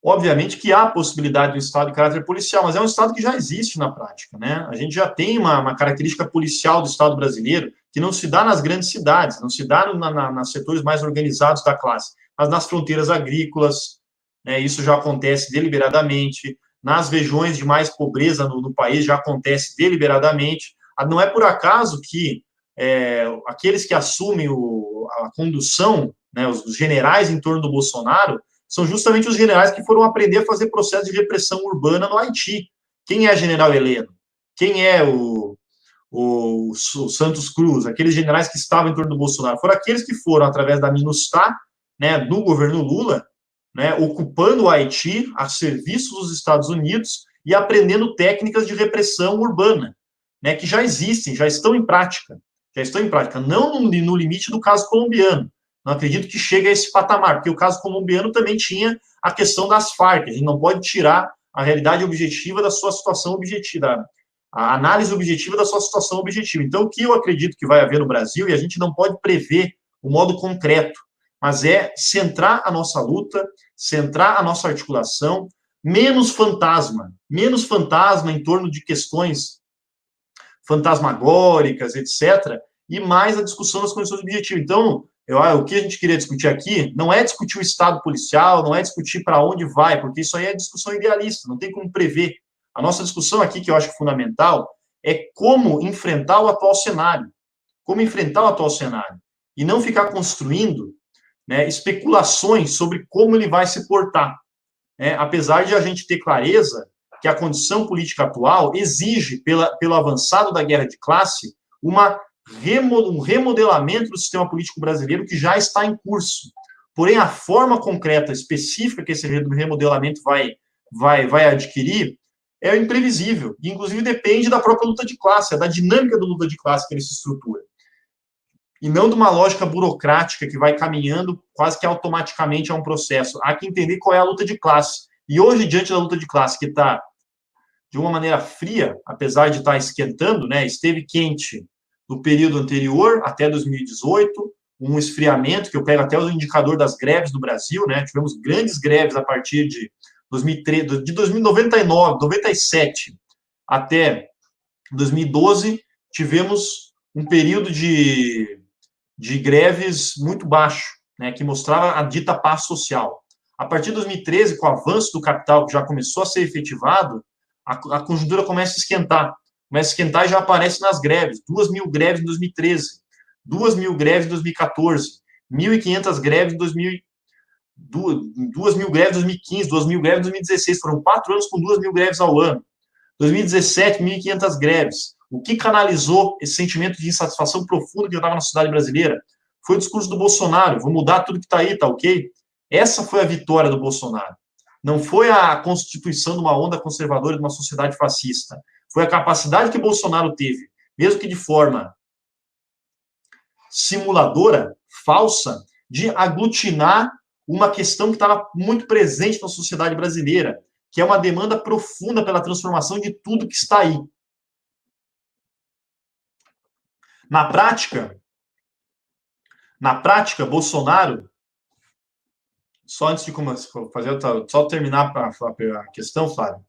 Obviamente que há a possibilidade do Estado de caráter policial, mas é um Estado que já existe na prática, né? A gente já tem uma característica policial do Estado brasileiro que não se dá nas grandes cidades, não se dá nos setores mais organizados da classe, mas nas fronteiras agrícolas, né, isso já acontece deliberadamente, nas regiões de mais pobreza no país já acontece deliberadamente. Não é por acaso que aqueles que assumem a condução, né, os generais em torno do Bolsonaro, são justamente os generais que foram aprender a fazer processo de repressão urbana no Haiti. Quem é general Heleno? Quem é o Santos Cruz? Aqueles generais que estavam em torno do Bolsonaro. Foram aqueles que foram, através da MINUSTAH, né, do governo Lula, né, ocupando o Haiti a serviço dos Estados Unidos e aprendendo técnicas de repressão urbana, né, que já existem, já estão em prática. Não no limite do caso colombiano, não acredito que chegue a esse patamar, porque o caso colombiano também tinha a questão das Farc. A gente não pode tirar a realidade objetiva da sua situação objetiva, a análise objetiva da sua situação objetiva. Então, o que eu acredito que vai haver no Brasil, e a gente não pode prever o modo concreto, mas é centrar a nossa luta, centrar a nossa articulação, menos fantasma em torno de questões fantasmagóricas, etc., e mais a discussão das condições objetivas. Então, o que a gente queria discutir aqui não é discutir o Estado policial, não é discutir para onde vai, porque isso aí é discussão idealista, não tem como prever. A nossa discussão aqui, que eu acho fundamental, é como enfrentar o atual cenário. E não ficar construindo, né, especulações sobre como ele vai se portar. Né? Apesar de a gente ter clareza que a condição política atual exige, pelo avançado da guerra de classe, um remodelamento do sistema político brasileiro que já está em curso. Porém, a forma concreta, específica que esse remodelamento vai adquirir é imprevisível. E, inclusive, depende da própria luta de classe, da dinâmica da luta de classe que ele se estrutura. E não de uma lógica burocrática que vai caminhando quase que automaticamente a um processo. Há que entender qual é a luta de classe. E hoje, diante da luta de classe, que está de uma maneira fria, apesar de estar esquentando, né, esteve quente no período anterior, até 2018, um esfriamento, que eu pego até o indicador das greves do Brasil, né, tivemos grandes greves a partir de 2003, de 1999, 97 até 2012, tivemos um período de greves muito baixo, né, que mostrava a dita paz social. A partir de 2013, com o avanço do capital, que já começou a ser efetivado, a conjuntura começa a esquentar e já aparece nas greves. 2.000 greves em 2013, 2.000 greves em 2014, 1.500 greves em 2.000 greves em 2015, 2.000 greves em 2016. Foram 4 anos com 2.000 greves ao ano. 2017, 1.500 greves. O que canalizou esse sentimento de insatisfação profunda que estava na sociedade brasileira? Foi o discurso do Bolsonaro. Vou mudar tudo que está aí, tá ok? Essa foi a vitória do Bolsonaro. Não foi a constituição de uma onda conservadora de uma sociedade fascista. Foi a capacidade que Bolsonaro teve, mesmo que de forma simuladora, falsa, de aglutinar uma questão que estava muito presente na sociedade brasileira, que é uma demanda profunda pela transformação de tudo que está aí. Na prática, Bolsonaro, só antes de fazer, só terminar a questão, Flávio.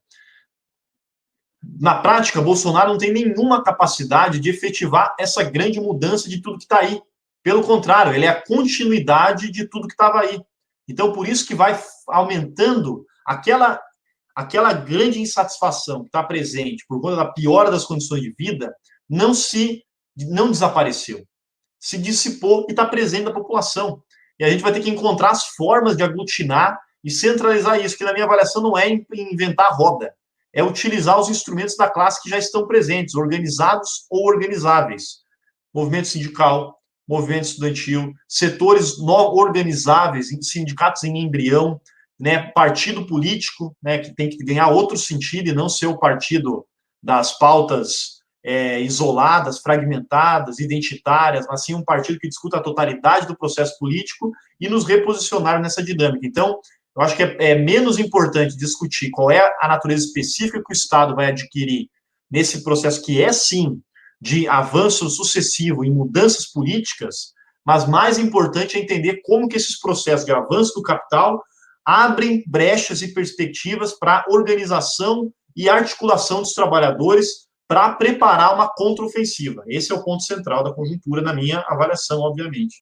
Na prática, Bolsonaro não tem nenhuma capacidade de efetivar essa grande mudança de tudo que está aí. Pelo contrário, ele é a continuidade de tudo que estava aí. Então, por isso que vai aumentando aquela grande insatisfação que está presente por conta da piora das condições de vida, não desapareceu. Se dissipou e está presente na população. E a gente vai ter que encontrar as formas de aglutinar e centralizar isso, que na minha avaliação não é inventar roda, é utilizar os instrumentos da classe que já estão presentes, organizados ou organizáveis. Movimento sindical, movimento estudantil, setores organizáveis, sindicatos em embrião, né, partido político, né, que tem que ganhar outro sentido e não ser o partido das pautas isoladas, fragmentadas, identitárias, mas sim um partido que discuta a totalidade do processo político e nos reposicionar nessa dinâmica. Então, eu acho que é menos importante discutir qual é a natureza específica que o Estado vai adquirir nesse processo, que é, sim, de avanço sucessivo em mudanças políticas, mas mais importante é entender como que esses processos de avanço do capital abrem brechas e perspectivas para organização e articulação dos trabalhadores para preparar uma contraofensiva. Esse é o ponto central da conjuntura, na minha avaliação, obviamente.